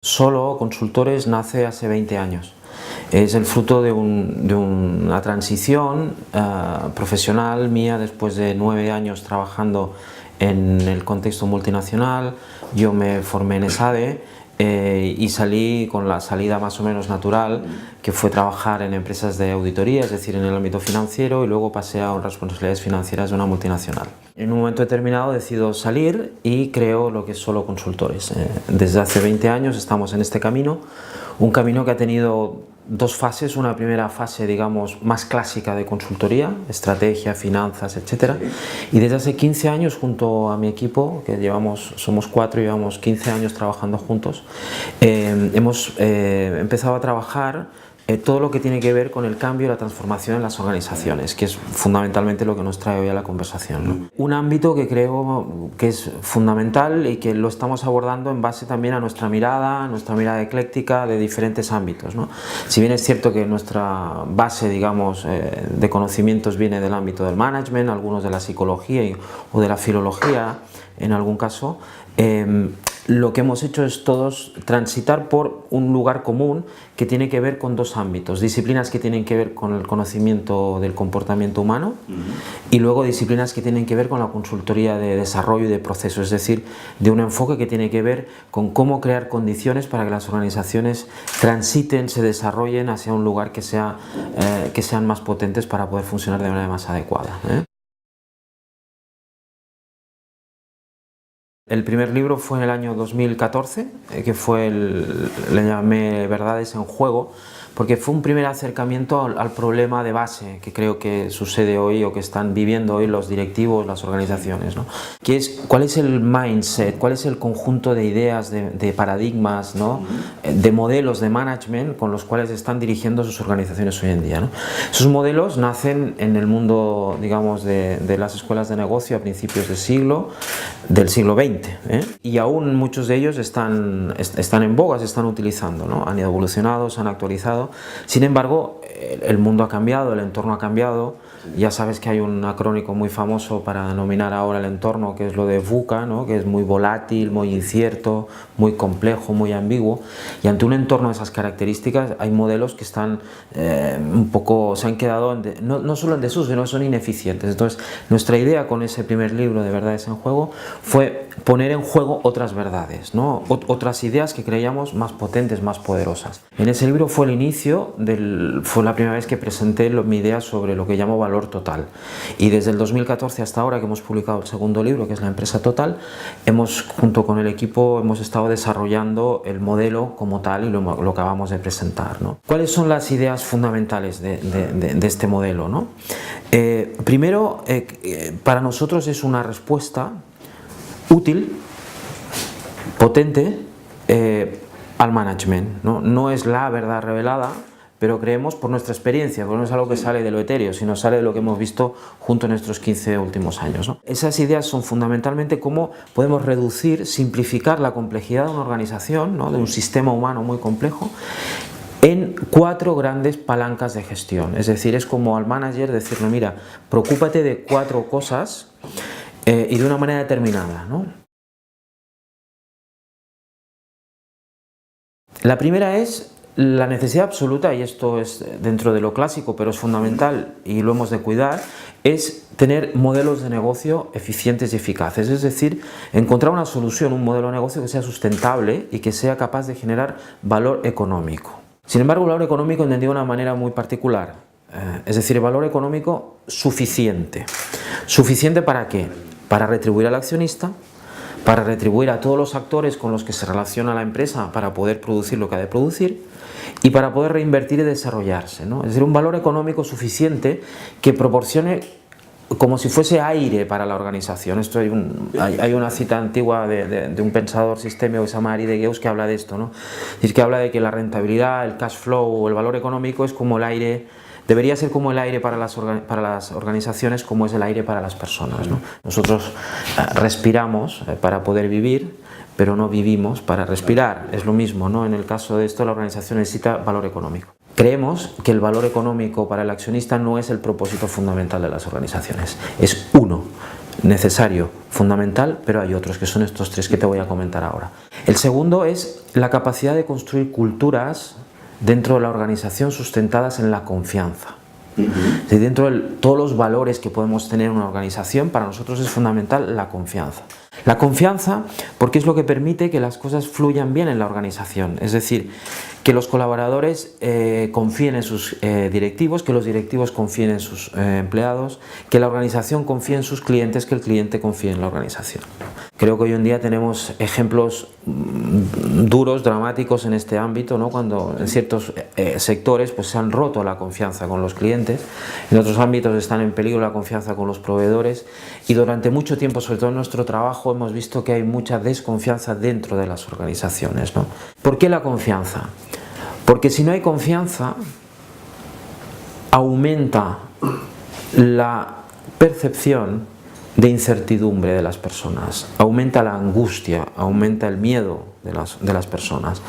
Solo Consultores nace hace 20 años. Es el fruto de una transición profesional mía después de 9 años trabajando en el contexto multinacional. Yo me formé en ESADE y salí con la salida más o menos natural, que fue trabajar en empresas de auditoría, es decir, en el ámbito financiero, y luego pasé a responsabilidades financieras de una multinacional. En un momento determinado decido salir y creo lo que es Solo Consultores. Desde hace 20 años estamos en este camino, un camino que ha tenido dos fases. Una primera fase, digamos, más clásica de consultoría, estrategia, finanzas, etc. Y desde hace 15 años, junto a mi equipo, que somos 4 y llevamos 15 años trabajando juntos, hemos empezado a trabajar todo lo que tiene que ver con el cambio y la transformación en las organizaciones, que es fundamentalmente lo que nos trae hoy a la conversación, ¿no? Un ámbito que creo que es fundamental y que lo estamos abordando en base también a nuestra mirada ecléctica de diferentes ámbitos, ¿no? Si bien es cierto que nuestra base, digamos, de conocimientos viene del ámbito del management, algunos de la psicología o de la filología en algún caso, lo que hemos hecho es todos transitar por un lugar común que tiene que ver con dos ámbitos: disciplinas que tienen que ver con el conocimiento del comportamiento humano y luego disciplinas que tienen que ver con la consultoría de desarrollo y de procesos, es decir, de un enfoque que tiene que ver con cómo crear condiciones para que las organizaciones transiten, se desarrollen hacia un lugar que sean más potentes para poder funcionar de manera más adecuada, ¿eh? El primer libro fue en el año 2014, que fue le llamé Verdades en Juego, porque fue un primer acercamiento al problema de base que creo que sucede hoy o que están viviendo hoy los directivos, las organizaciones, ¿no? Que es cuál es el mindset, cuál es el conjunto de ideas, de paradigmas, ¿no? De modelos de management con los cuales están dirigiendo sus organizaciones hoy en día, ¿no? Esos modelos nacen en el mundo, digamos, de las escuelas de negocio a principios del siglo XX, ¿eh? Y aún muchos de ellos están en boga, se están utilizando, ¿no? Han evolucionado, se han actualizado. Sin embargo, el mundo ha cambiado, el entorno ha cambiado. Ya sabes que hay un acrónico muy famoso para denominar ahora el entorno, que es lo de VUCA, ¿no? Que es muy volátil, muy incierto, muy complejo, muy ambiguo. Y ante un entorno de esas características hay modelos que están un poco, se han quedado no solo en desuso, sino que son ineficientes. Entonces, nuestra idea con ese primer libro de Verdades en Juego fue poner en juego otras verdades, ¿no? Otras ideas que creíamos más potentes, más poderosas. En ese libro fue el inicio, fue la primera vez que presenté mi idea sobre lo que llamo valor total. Y desde el 2014 hasta ahora, que hemos publicado el segundo libro, que es La Empresa Total, junto con el equipo, hemos estado desarrollando el modelo como tal y lo acabamos de presentar, ¿no? ¿Cuáles son las ideas fundamentales de este modelo, ¿no? Primero, para nosotros es una respuesta útil, potente, al management, ¿no? No es la verdad revelada, pero creemos por nuestra experiencia, porque no es algo que sale de lo etéreo, sino sale de lo que hemos visto junto en estos 15 últimos años, ¿no? Esas ideas son fundamentalmente cómo podemos reducir, simplificar la complejidad de una organización, ¿no? De un sistema humano muy complejo, en 4 grandes palancas de gestión. Es decir, es como al manager decirle: mira, preocúpate de 4 cosas y de una manera determinada, ¿no? La primera es la necesidad absoluta, y esto es dentro de lo clásico, pero es fundamental y lo hemos de cuidar, es tener modelos de negocio eficientes y eficaces. Es decir, encontrar una solución, un modelo de negocio que sea sustentable y que sea capaz de generar valor económico. Sin embargo, el valor económico entendido de una manera muy particular, es decir, el valor económico suficiente. ¿Suficiente para qué? Para retribuir al accionista, para retribuir a todos los actores con los que se relaciona la empresa para poder producir lo que ha de producir y para poder reinvertir y desarrollarse, ¿no? Es decir, un valor económico suficiente que proporcione como si fuese aire para la organización. Esto hay una cita antigua de un pensador sistémico que se llama Ari de Geus, que habla de esto, ¿no? Es decir, que habla de que la rentabilidad, el cash flow o el valor económico es como el aire. Debería ser como el aire para las organizaciones, como es el aire para las personas, ¿no? Nosotros respiramos para poder vivir, pero no vivimos para respirar. Es lo mismo, ¿no? En el caso de esto, la organización necesita valor económico. Creemos que el valor económico para el accionista no es el propósito fundamental de las organizaciones. Es uno necesario, fundamental, pero hay otros que son estos tres que te voy a comentar ahora. El segundo es la capacidad de construir culturas dentro de la organización sustentadas en la confianza. Dentro de todos los valores que podemos tener en una organización, para nosotros es fundamental la confianza. La confianza porque es lo que permite que las cosas fluyan bien en la organización, es decir, que los colaboradores confíen en sus directivos, que los directivos confíen en sus empleados, que la organización confíe en sus clientes, que el cliente confíe en la organización. Creo que hoy en día tenemos ejemplos duros, dramáticos en este ámbito, ¿no? Cuando en ciertos sectores pues, se han roto la confianza con los clientes, en otros ámbitos están en peligro la confianza con los proveedores y durante mucho tiempo, sobre todo en nuestro trabajo, hemos visto que hay mucha desconfianza dentro de las organizaciones, ¿no? ¿Por qué la confianza? Porque si no hay confianza, aumenta la percepción de incertidumbre de las personas, aumenta la angustia, aumenta el miedo de las personas.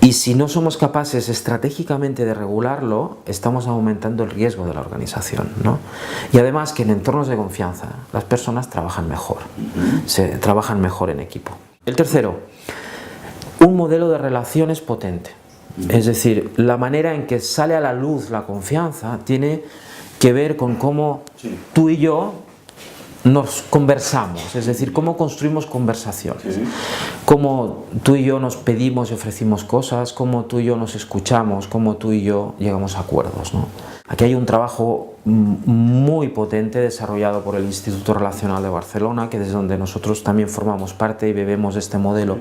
Y si no somos capaces estratégicamente de regularlo, estamos aumentando el riesgo de la organización, ¿no? Y además que en entornos de confianza las personas trabajan mejor, trabajan mejor en equipo. El tercero, un modelo de relaciones potente. Es decir, la manera en que sale a la luz la confianza tiene que ver con cómo tú y yo nos conversamos, es decir, cómo construimos conversaciones, cómo tú y yo nos pedimos y ofrecimos cosas, cómo tú y yo nos escuchamos, cómo tú y yo llegamos a acuerdos, ¿no? Aquí hay un trabajo muy potente desarrollado por el Instituto Relacional de Barcelona, que es donde nosotros también formamos parte y bebemos de este modelo,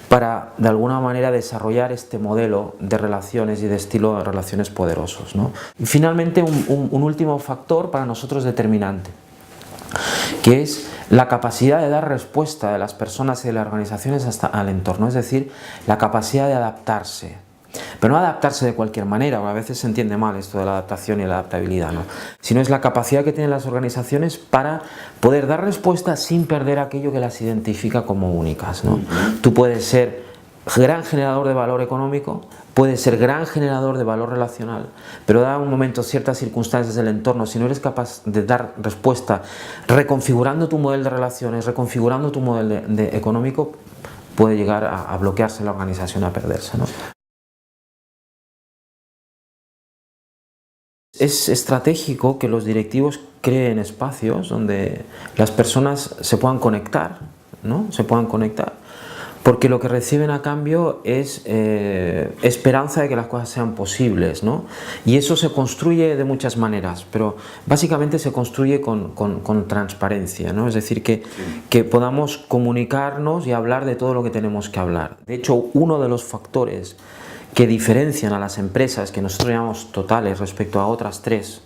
para de alguna manera desarrollar este modelo de relaciones y de estilo de relaciones poderosos, ¿no? Y finalmente un último factor para nosotros determinante, que es la capacidad de dar respuesta de las personas y de las organizaciones al entorno, es decir, la capacidad de adaptarse. Pero no adaptarse de cualquier manera, porque a veces se entiende mal esto de la adaptación y la adaptabilidad, ¿no? Sino es la capacidad que tienen las organizaciones para poder dar respuesta sin perder aquello que las identifica como únicas, ¿no? Tú puedes ser gran generador de valor económico, puedes ser gran generador de valor relacional, pero dado un momento, ciertas circunstancias del entorno, si no eres capaz de dar respuesta reconfigurando tu modelo de relaciones, reconfigurando tu modelo económico, puede llegar a bloquearse la organización, a perderse, ¿no? Es estratégico que los directivos creen espacios donde las personas se puedan conectar, ¿no? Se puedan conectar, porque lo que reciben a cambio es esperanza de que las cosas sean posibles, ¿no? Y eso se construye de muchas maneras, pero básicamente se construye con transparencia, ¿no? Es decir, que podamos comunicarnos y hablar de todo lo que tenemos que hablar. De hecho, uno de los factores que diferencian a las empresas que nosotros llamamos totales respecto a otras tres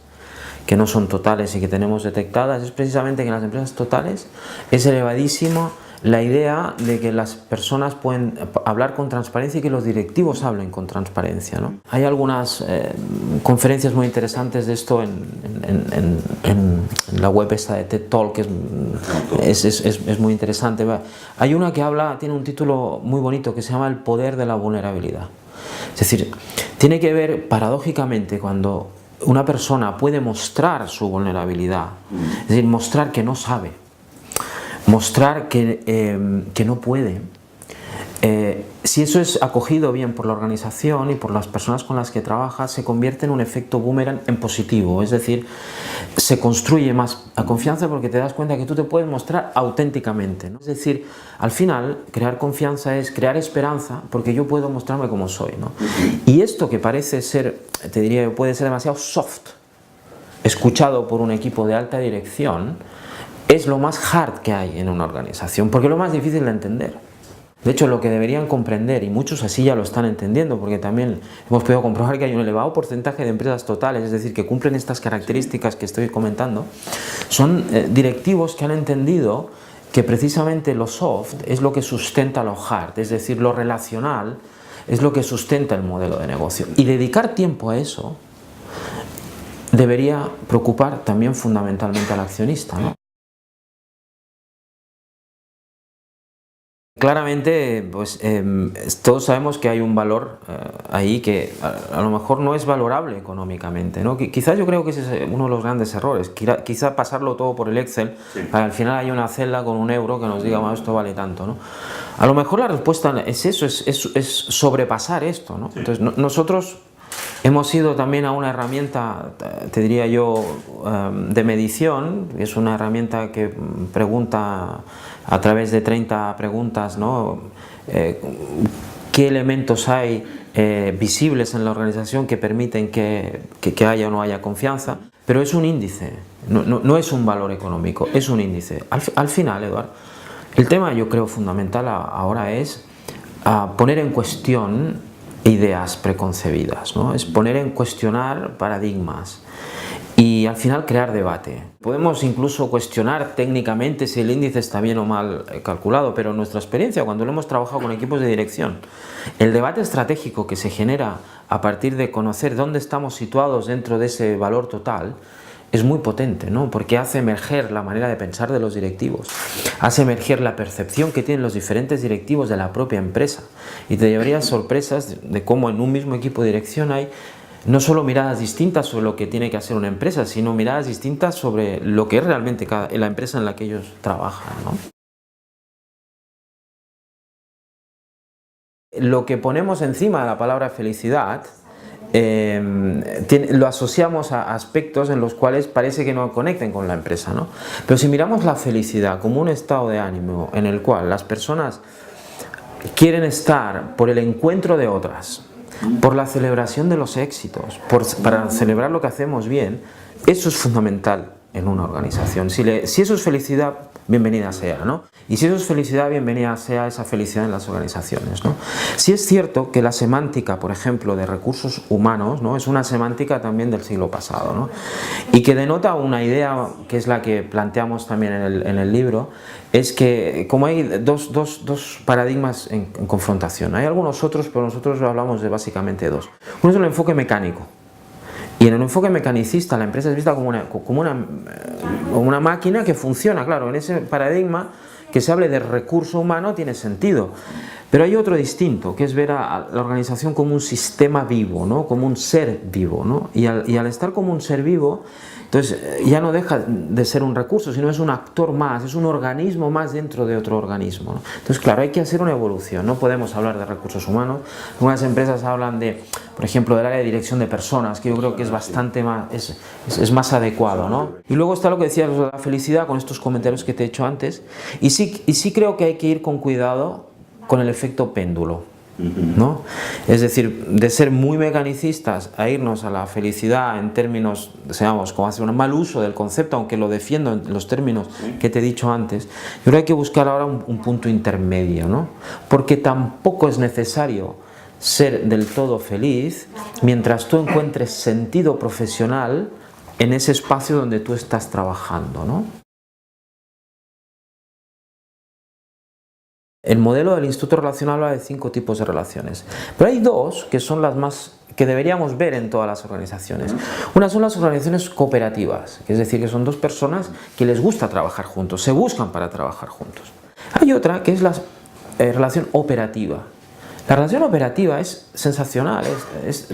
que no son totales y que tenemos detectadas es precisamente que en las empresas totales es elevadísimo la idea de que las personas pueden hablar con transparencia y que los directivos hablen con transparencia, ¿no? Hay algunas conferencias muy interesantes de esto en la web esta de TED Talk, que es muy interesante. Hay una que tiene un título muy bonito que se llama El poder de la vulnerabilidad. Es decir, tiene que ver paradójicamente cuando una persona puede mostrar su vulnerabilidad, es decir, mostrar que no sabe, mostrar que no puede. Si eso es acogido bien por la organización y por las personas con las que trabaja, se convierte en un efecto boomerang en positivo, es decir, se construye más la confianza porque te das cuenta que tú te puedes mostrar auténticamente, ¿no? Es decir, al final, crear confianza es crear esperanza porque yo puedo mostrarme como soy, ¿no? Y esto que parece ser, te diría, puede ser demasiado soft, escuchado por un equipo de alta dirección, es lo más hard que hay en una organización, porque es lo más difícil de entender. De hecho, lo que deberían comprender, y muchos así ya lo están entendiendo, porque también hemos podido comprobar que hay un elevado porcentaje de empresas totales, es decir, que cumplen estas características que estoy comentando, son directivos que han entendido que precisamente lo soft es lo que sustenta lo hard, es decir, lo relacional es lo que sustenta el modelo de negocio. Y dedicar tiempo a eso debería preocupar también fundamentalmente al accionista, ¿no? Claramente, pues todos sabemos que hay un valor ahí que a lo mejor no es valorable económicamente, ¿no? Quizás yo creo que ese es uno de los grandes errores, quizá pasarlo todo por el Excel, sí, para al final hay una celda con €1 que nos diga, bueno, esto vale tanto, ¿no? A lo mejor la respuesta es eso, es sobrepasar esto, ¿no? Sí. Entonces nosotros hemos ido también a una herramienta, te diría yo, de medición. Es una herramienta que pregunta a través de 30 preguntas, ¿no? ¿Qué elementos hay visibles en la organización que permiten que haya o no haya confianza? Pero es un índice, no es un valor económico, es un índice. Al final, Eduardo, el tema yo creo fundamental ahora es poner en cuestión ideas preconcebidas, ¿no? Es poner en cuestionar paradigmas y al final crear debate. Podemos incluso cuestionar técnicamente si el índice está bien o mal calculado, pero en nuestra experiencia, cuando lo hemos trabajado con equipos de dirección, el debate estratégico que se genera a partir de conocer dónde estamos situados dentro de ese valor total es muy potente, ¿no? Porque hace emerger la manera de pensar de los directivos, hace emerger la percepción que tienen los diferentes directivos de la propia empresa, y te llevarías sorpresas de cómo en un mismo equipo de dirección hay no solo miradas distintas sobre lo que tiene que hacer una empresa, sino miradas distintas sobre lo que es realmente la empresa en la que ellos trabajan, ¿no? Lo que ponemos encima de la palabra felicidad lo asociamos a aspectos en los cuales parece que no conecten con la empresa, ¿no? Pero si miramos la felicidad como un estado de ánimo en el cual las personas quieren estar por el encuentro de otras, por la celebración de los éxitos, para celebrar lo que hacemos bien, eso es fundamental en una organización. Si eso es felicidad, bienvenida sea, ¿no? Y si eso es felicidad, bienvenida sea esa felicidad en las organizaciones, ¿no? Sí es cierto que la semántica, por ejemplo, de recursos humanos, ¿no? Es una semántica también del siglo pasado, ¿no? Y que denota una idea que es la que planteamos también en el libro, es que como hay dos paradigmas en confrontación, hay algunos otros, pero nosotros hablamos de básicamente dos. Uno es el enfoque mecánico. Y en el enfoque mecanicista la empresa es vista como una máquina que funciona. Claro, en ese paradigma que se hable de recurso humano tiene sentido. Pero hay otro distinto, que es ver a la organización como un sistema vivo, ¿no? Como un ser vivo, ¿no? Y al estar como un ser vivo, entonces ya no deja de ser un recurso, sino es un actor más, es un organismo más dentro de otro organismo, ¿no? Entonces, claro, hay que hacer una evolución, no podemos hablar de recursos humanos. Algunas empresas hablan de, por ejemplo, del área de dirección de personas, que yo creo que es bastante más, es más adecuado, ¿no? Y luego está lo que decías de la felicidad, con estos comentarios que te he hecho antes, y sí creo que hay que ir con cuidado con el efecto péndulo, ¿no? Es decir, de ser muy mecanicistas a irnos a la felicidad en términos, digamos, como hacer un mal uso del concepto, aunque lo defiendo en los términos que te he dicho antes. Yo creo que hay que buscar ahora un punto intermedio, ¿no? Porque tampoco es necesario ser del todo feliz mientras tú encuentres sentido profesional en ese espacio donde tú estás trabajando, ¿no? El modelo del Instituto Relacional habla de 5 tipos de relaciones, pero hay 2 que son las más que deberíamos ver en todas las organizaciones. Una son las organizaciones cooperativas, que es decir, que son 2 personas que les gusta trabajar juntos, se buscan para trabajar juntos. Hay otra que es la relación operativa. La relación operativa es sensacional,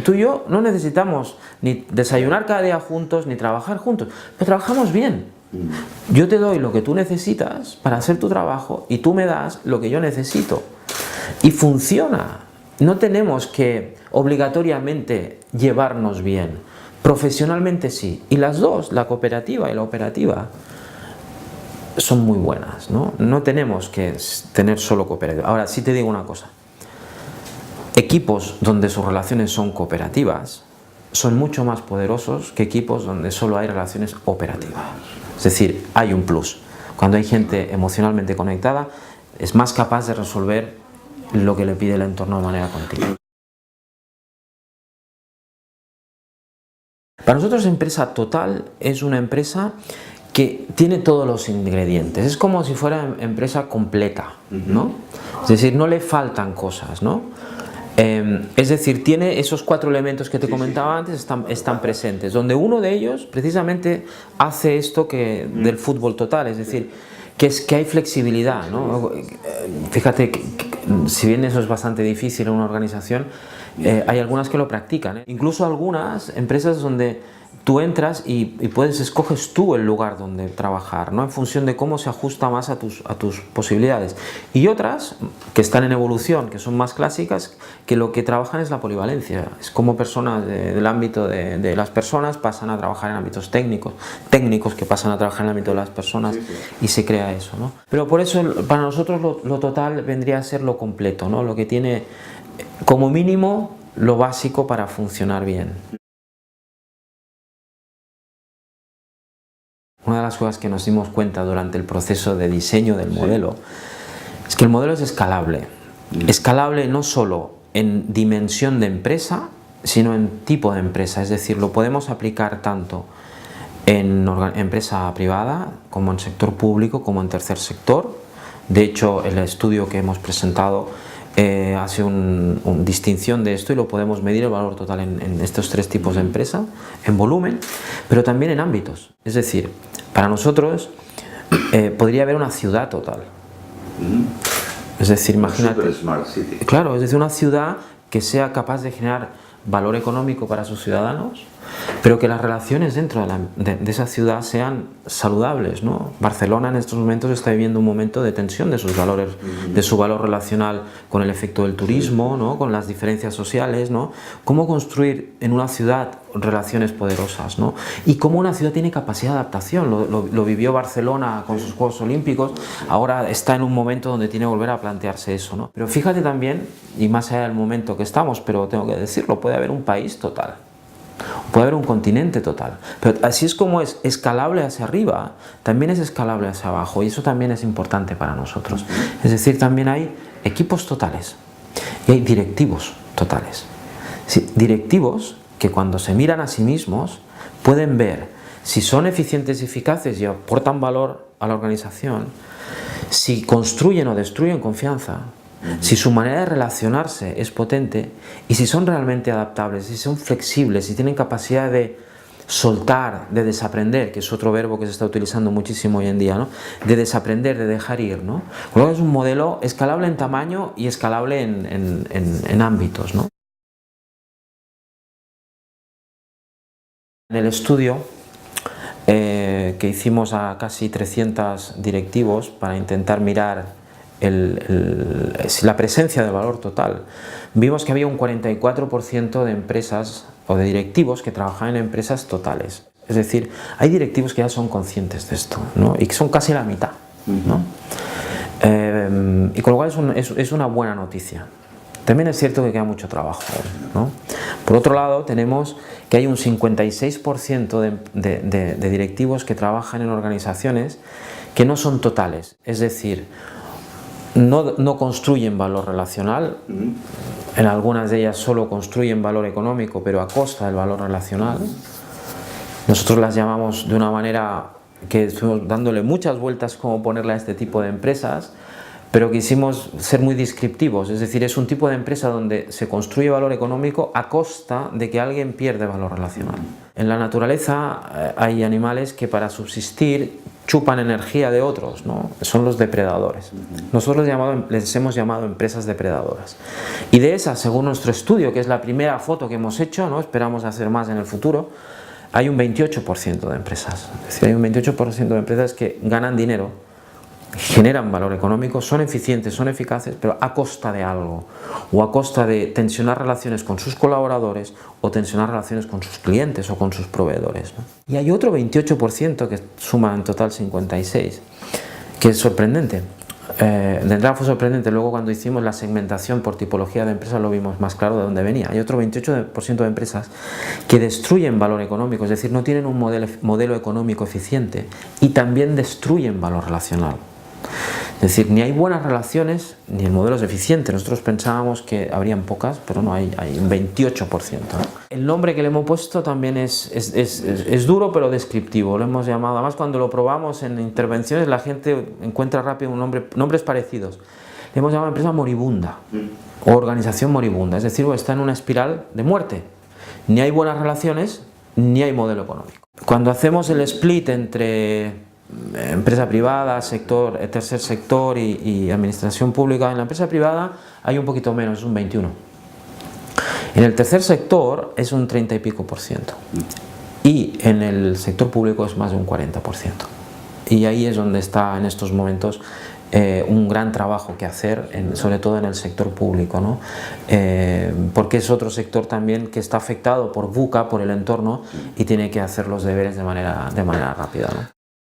tú y yo no necesitamos ni desayunar cada día juntos, ni trabajar juntos, pero trabajamos bien. Yo te doy lo que tú necesitas para hacer tu trabajo y tú me das lo que yo necesito. Y funciona. No tenemos que obligatoriamente llevarnos bien. Profesionalmente sí. Y las dos, la cooperativa y la operativa, son muy buenas, ¿no? No tenemos que tener solo cooperativa. Ahora, sí te digo una cosa. Equipos donde sus relaciones son cooperativas son mucho más poderosos que equipos donde solo hay relaciones operativas. Es decir, hay un plus. Cuando hay gente emocionalmente conectada, es más capaz de resolver lo que le pide el entorno de manera continua. Para nosotros, empresa total es una empresa que tiene todos los ingredientes. Es como si fuera empresa completa, ¿no? Es decir, no le faltan cosas, ¿no? Es decir, tiene esos 4 elementos que te comentaba antes, están presentes, donde uno de ellos precisamente hace esto del fútbol total, es decir, que hay flexibilidad, ¿no? Fíjate que, si bien eso es bastante difícil en una organización, hay algunas que lo practican, ¿eh? Incluso algunas empresas donde tú entras y escoges tú el lugar donde trabajar, ¿no? En función de cómo se ajusta más a tus posibilidades. Y otras que están en evolución, que son más clásicas, que lo que trabajan es la polivalencia. Es como personas del ámbito de las personas pasan a trabajar en ámbitos técnicos que pasan a trabajar en el ámbito de las personas, y se crea eso, ¿no? Pero por eso para nosotros lo total vendría a ser lo completo, ¿no? Lo que tiene como mínimo lo básico para funcionar bien. Una de las cosas que nos dimos cuenta durante el proceso de diseño del modelo es que el modelo es escalable. Escalable no solo en dimensión de empresa, sino en tipo de empresa. Es decir, lo podemos aplicar tanto en empresa privada, como en sector público, como en tercer sector. De hecho, el estudio que hemos presentado hace una distinción de esto, y lo podemos medir el valor total en estos tres tipos de empresa, en volumen, pero también en ámbitos. Es decir, para nosotros podría haber una ciudad total. Es decir, imagínate, claro, es decir, una ciudad que sea capaz de generar valor económico para sus ciudadanos, pero que las relaciones dentro de esa ciudad sean saludables, ¿no? Barcelona en estos momentos está viviendo un momento de tensión de sus valores, de su valor relacional con el efecto del turismo, ¿no? Con las diferencias sociales, ¿no? Cómo construir en una ciudad relaciones poderosas, ¿no? Y cómo una ciudad tiene capacidad de adaptación. Lo vivió Barcelona con sus Juegos Olímpicos, ahora está en un momento donde tiene que volver a plantearse eso, ¿no? Pero fíjate también, y más allá del momento que estamos, pero tengo que decirlo, puede haber un país total. Puede haber un continente total, pero así es como es escalable hacia arriba, también es escalable hacia abajo, y eso también es importante para nosotros. Es decir, también hay equipos totales y hay directivos totales. Sí, directivos que cuando se miran a sí mismos pueden ver si son eficientes y eficaces y aportan valor a la organización, si construyen o destruyen confianza, si su manera de relacionarse es potente, y si son realmente adaptables, si son flexibles, si tienen capacidad de soltar, de desaprender, que es otro verbo que se está utilizando muchísimo hoy en día, ¿no? De desaprender, de dejar ir, ¿no? Con lo que es un modelo escalable en tamaño y escalable en ámbitos, ¿no? En el estudio que hicimos a casi 300 directivos para intentar mirar la presencia del valor total, vimos que había un 44% de empresas o de directivos que trabajaban en empresas totales. Es decir, hay directivos que ya son conscientes de esto, ¿no? Y que son casi la mitad, ¿no? Y con lo cual es una buena noticia. También es cierto que queda mucho trabajo, ¿no? Por otro lado, tenemos que hay un 56% de directivos que trabajan en organizaciones que no son totales, es decir, no construyen valor relacional. En algunas de ellas solo construyen valor económico, pero a costa del valor relacional. Nosotros las llamamos de una manera que estuvimos dándole muchas vueltas cómo ponerle a este tipo de empresas, pero quisimos ser muy descriptivos. Es decir, es un tipo de empresa donde se construye valor económico a costa de que alguien pierde valor relacional. En la naturaleza hay animales que para subsistir chupan energía de otros, ¿no? Son los depredadores. Nosotros les hemos llamado empresas depredadoras. Y de esas, según nuestro estudio, que es la primera foto que hemos hecho, ¿no? Esperamos hacer más en el futuro, hay un 28% de empresas. Es decir, hay un 28% de empresas que ganan dinero, generan valor económico, son eficientes, son eficaces, pero a costa de algo, o a costa de tensionar relaciones con sus colaboradores o tensionar relaciones con sus clientes o con sus proveedores, ¿no? Y hay otro 28% que suma en total 56%, que es sorprendente. De entrada fue sorprendente, luego cuando hicimos la segmentación por tipología de empresas lo vimos más claro de dónde venía. Hay otro 28% de empresas que destruyen valor económico, es decir, no tienen un modelo económico eficiente, y también destruyen valor relacional. Es decir, ni hay buenas relaciones ni el modelo es eficiente. Nosotros pensábamos que habrían pocas, pero no, hay un 28%, ¿no? El nombre que le hemos puesto también es duro pero descriptivo. Lo hemos llamado, además cuando lo probamos en intervenciones la gente encuentra rápido nombres parecidos. Le hemos llamado empresa moribunda o organización moribunda, es decir, está en una espiral de muerte. Ni hay buenas relaciones ni hay modelo económico. Cuando hacemos el split entre empresa privada, tercer sector y administración pública. En la empresa privada hay un poquito menos, es un 21%. En el tercer sector es un 30 y pico %. Y en el sector público es más de un 40%. Y ahí es donde está en estos momentos un gran trabajo que hacer, sobre todo en el sector público, ¿no? Porque es otro sector también que está afectado por VUCA, por el entorno, y tiene que hacer los deberes de manera rápida, ¿no?